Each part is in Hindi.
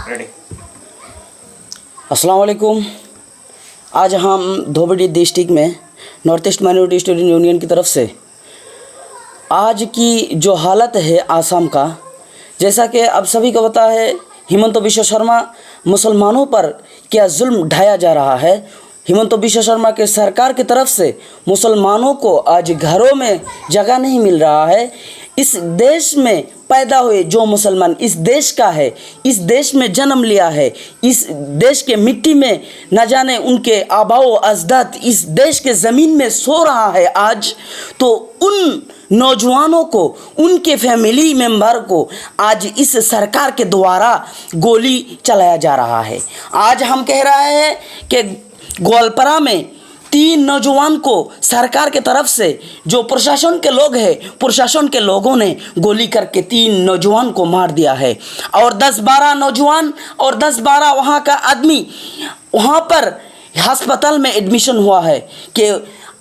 रेडी। अस्सलाम वालेकुम। आज हम धोबी डिस्ट्रिक्ट में north east minority student union की तरफ से आज की जो हालत है आसाम का, जैसा कि अब सभी को पता है, हिमंत बिश्व शर्मा मुसलमानों पर क्या जुल्म ढाया जा रहा है। हिमंत बिश्व शर्मा के सरकार की तरफ से मुसलमानों को आज घरों में जगह नहीं मिल रहा है। इस देश में पैदा हुए जो मुसलमान इस देश का है, इस देश में जन्म लिया है, इस देश के मिट्टी में न जाने उनके आबाओ अजदाद इस देश के ज़मीन में सो रहा है आज, तो उन नौजवानों को, उनके फैमिली मेंबर को आज इस सरकार के द्वारा गोली चलाया जा रहा है। आज हम कह रहे हैं कि गोलपारा में 3 नौजवान को सरकार के तरफ से जो प्रशासन के लोग हैं, प्रशासन के लोगों ने गोली करके 3 नौजवान को मार दिया है और 10-12 नौजवान और 10-12 वहाँ का आदमी वहाँ पर अस्पताल में एडमिशन हुआ है। कि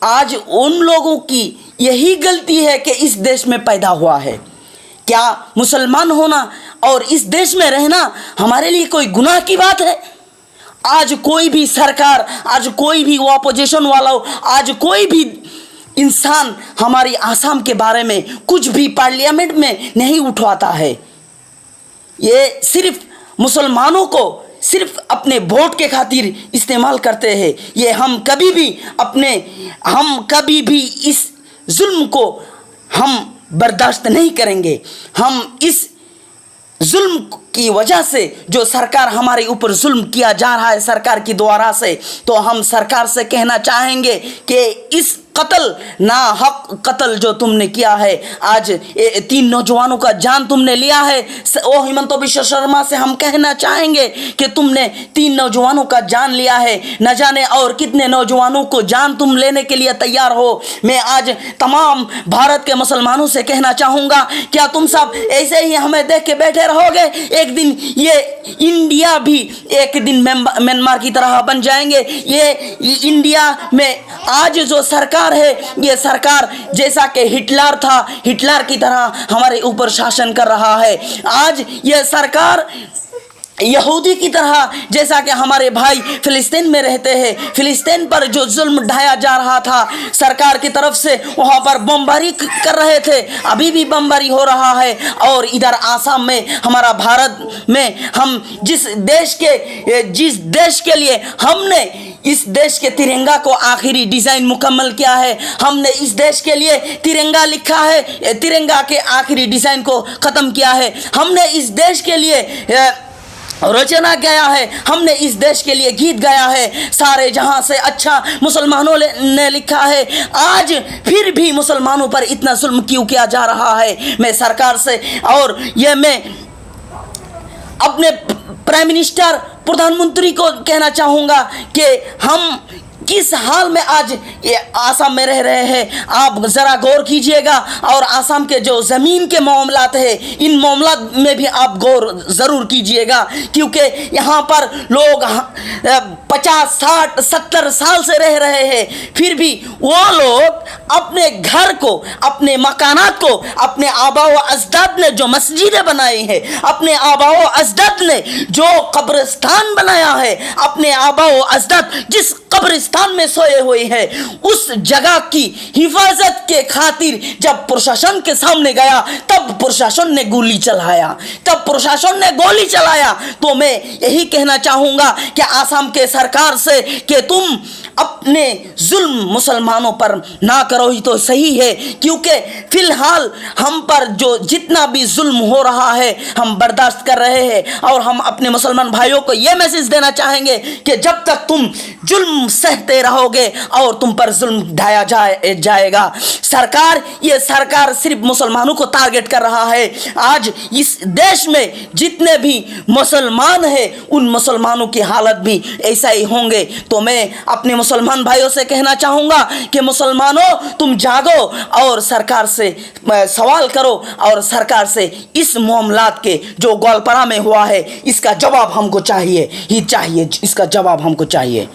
आज उन लोगों की यही गलती है कि इस देश में पैदा हुआ है। क्या मुसलमान होना और इस देश में रहना हमारे लिए कोई गुनाह की बात है? आज कोई भी सरकार, आज कोई भी ऑपोजिशन वाला, आज कोई भी इंसान हमारी आसाम के बारे में कुछ भी पार्लियामेंट में नहीं उठवाता है। ये सिर्फ मुसलमानों को सिर्फ अपने वोट के खातिर इस्तेमाल करते हैं। ये हम कभी भी इस जुल्म को हम बर्दाश्त नहीं करेंगे। हम इस जुल्म की वजह से जो सरकार हमारे ऊपर जुल्म किया जा रहा है सरकार की द्वारा से, तो हम सरकार से कहना चाहेंगे कि इस कत्ल ना हक कत्ल जो तुमने किया है, आज 3 नौजवानों का जान तुमने लिया है, ओ हिमंत बिश्व शर्मा से हम कहना चाहेंगे कि तुमने 3 नौजवानों का जान लिया है, न जाने और कितने नौजवानों को जान तुम लेने के लिए तैयार हो। मैं आज तमाम भारत के मुसलमानों से कहना चाहूँगा, क्या तुम सब ऐसे ही हमें देख के बैठे रहोगे? एक दिन ये इंडिया भी एक दिन म्यांमार की तरह बन जाएंगे। ये इंडिया में आज जो सरकार है, ये सरकार जैसा कि हिटलर था, हिटलर की तरह हमारे ऊपर शासन कर रहा है। आज ये सरकार यहूदी की तरह, जैसा कि हमारे भाई फिलिस्तीन में रहते हैं, फिलिस्तीन पर जो जुल्म ढाया जा रहा था सरकार की तरफ से, वहाँ पर बमबारी कर रहे थे, अभी भी बमबारी हो रहा है। और इधर आसाम में, हमारा भारत में, हम जिस देश के लिए हमने इस देश के तिरंगा को आखिरी डिज़ाइन मुकम्मल किया है, हमने इस देश के लिए तिरंगा लिखा है, तिरंगा के आखिरी डिज़ाइन को ख़त्म किया है, हमने इस देश के लिए रचना गया है, हमने इस देश के लिए गीत गाया है, सारे जहां से अच्छा मुसलमानों ने लिखा है। आज फिर भी मुसलमानों पर इतना जुल्म क्यों किया जा रहा है? मैं सरकार से और ये मैं अपने प्राइम मिनिस्टर, प्रधानमंत्री को कहना चाहूँगा कि हम किस हाल में आज ये आसाम में रह रहे हैं, आप ज़रा गौर कीजिएगा। और आसाम के जो ज़मीन के मामलात है, इन मामलात में भी आप गौर ज़रूर कीजिएगा, क्योंकि यहाँ पर लोग 50, 60, 70 साल से रह रहे हैं, फिर भी वो लोग अपने घर को, अपने मकानात को, अपने आबाओ अजदाद ने जो मस्जिदें बनाई हैं, अपने आबाओ अजदाद ने जो कब्रिस्तान बनाया है, अपने आबाओ अजदाद जिस कब्रिस्तान में सोए हुए हैं, उस जगह की हिफाजत के खातिर जब प्रशासन के सामने गया, तब प्रशासन ने गोली चलाया। तो मैं यही कहना चाहूँगा कि आसाम के सरकार से कि तुम अपने जुल्म मुसलमानों पर ना करो ही तो सही है, क्योंकि फिलहाल हम पर जो जितना भी जुल्म हो रहा है हम बर्दाश्त कर रहे हैं। और हम अपने मुसलमान भाइयों को ये मैसेज देना चाहेंगे कि जब तक तुम जुल्म सहते रहोगे और तुम पर जुल्म ढाया जाएगा। ये सरकार सिर्फ मुसलमानों को टारगेट कर रहा है। आज इस देश में जितने भी मुसलमान हैं, उन मुसलमानों की हालत भी ऐसा ही होंगे। तो मैं अपने मुसलमान भाइयों से कहना चाहूँगा कि मुसलमानों, तुम जागो और सरकार से सवाल करो, और सरकार से इस मामलात के जो गोलपारा में हुआ है, इसका जवाब हमको चाहिए ही चाहिए, इसका जवाब हमको चाहिए।